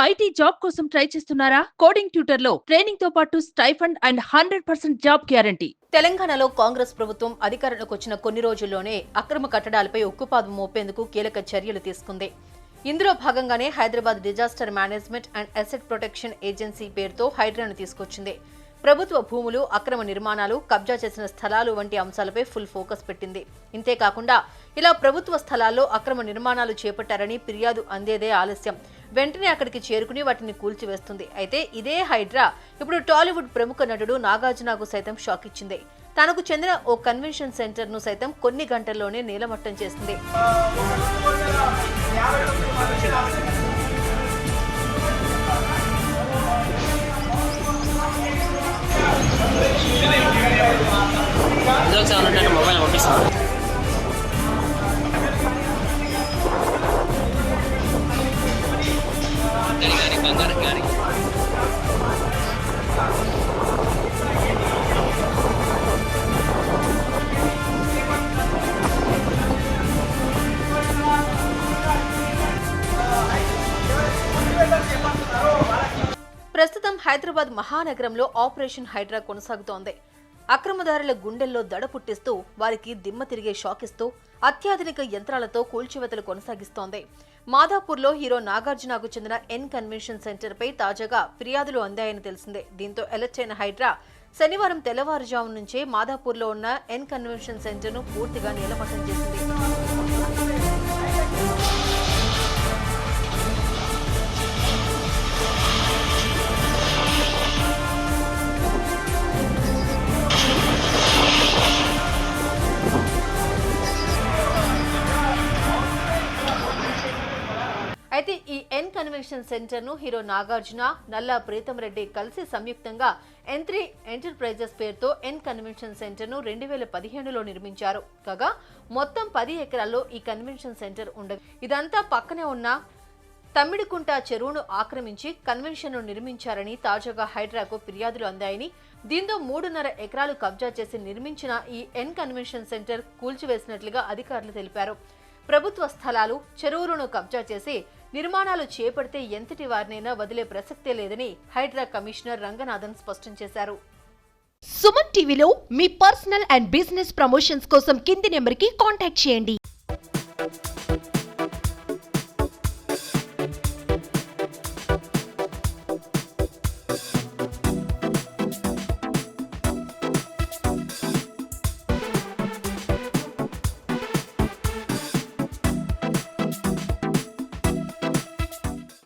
IT job కోసం try చేస్తున్నారా? Coding tutor లో ట్రైనింగ్ తో పాటు స్టైఫండ్ అండ్ 100% జాబ్ గ్యారంటీ. తెలంగాణలో కాంగ్రెస్ ప్రభుత్వం అధికారంలోకి వచ్చిన కొన్ని రోజుల్లోనే అక్రమ కట్టడాలపై ఉక్కుపాదం మోపేందుకు కీలక చర్యలు తీసుకుంది. ఇందులో భాగంగానే Hyderabad disaster management and asset protection agency పేరుతో హైడ్రాను తీసుకొచ్చింది. ప్రభుత్వ భూములు, అక్రమ నిర్మాణాలు, కబ్జా చేసిన స్థలాలు వంటి అంశాలపై ఫుల్ ఫోకస్ పెట్టింది. ఇంతేకాకుండా ఇలా ప్రభుత్వ స్థలాల్లో అక్రమ నిర్మాణాలు చేపట్టారని ఫిర్యాదు అందేదే ఆలస్యం. వెంటనే అక్కడికి చేరుకుని వాటిని కూల్చివేస్తుంది. అయితే ఇదే హైడ్రా ఇప్పుడు టాలీవుడ్ ప్రముఖ నటుడు నాగార్జునకు సైతం షాక్ ఇచ్చింది. తనకు చెందిన ఓ కన్వెన్షన్ సెంటర్ ను సైతం కొన్ని గంటల్లోనే నేలమట్టం చేసింది. మొబైల్ పంపిస్తాను. ప్రస్తుతం హైదరాబాద్ మహానగరంలో ఆపరేషన్ హైడ్రా కొనసాగుతోంది. అక్రమదారుల గుండెల్లో దడ పుట్టిస్తూ వారికి దిమ్మ తిరిగే షాక్ ఇస్తూ అత్యాధునిక యంత్రాలతో కూల్చివేతలు కొనసాగిస్తోంది. మాదాపూర్లో హీరో నాగార్జునకు చెందిన ఎన్ కన్వెన్షన్ సెంటర్ పై తాజాగా ఫిర్యాదులు అందాయని తెలిసిందే. దీంతో అలర్ట్ అయిన హైడ్రా శనివారం తెల్లవారుజాము నుంచే మాదాపూర్లో ఉన్న ఎన్ కన్వెన్షన్ సెంటర్ ను పూర్తిగా నేలమట్టం చేసింది. అయితే ఈ ఎన్ కన్వెన్షన్ సెంటర్ ను హీరో నాగార్జున, నల్లా ప్రీతం రెడ్డి కలిసి సంయుక్తంగా N3 ఎంటర్ప్రైజెస్ పేరుతో ఎన్ కన్వెన్షన్ సెంటర్ ను 2015లో నిర్మించారు. కాగా మొత్తం 10 ఎకరాల్లో ఈ కన్వెన్షన్ సెంటర్ ఉండదు. ఇదంతా పక్కనే ఉన్న తమ్మిడికుంట చెరువును ఆక్రమించి కన్వెన్షన్ ను నిర్మించారని తాజాగా హైడ్రాకు ఫిర్యాదులు అందాయని, దీంతో 3.5 ఎకరాలు కబ్జా చేసి నిర్మించిన ఈ ఎన్ కన్వెన్షన్ సెంటర్ కూల్చివేసినట్లుగా అధికారులు తెలిపారు. ప్రభుత్వ స్థలాలు, చెరువులను కబ్జా చేసి నిర్మాణాలు చేపడితే ఎంతటి వారినైనా వదిలే ప్రసక్తే లేదని హైడ్రా కమిషనర్ రంగనాథన్ స్పష్టం చేశారు. సుమన్ టీవీలో మీ పర్సనల్ అండ్ బిజినెస్ ప్రమోషన్స్ కోసం కింది నెంబర్కి కాంటాక్ట్ చేయండి.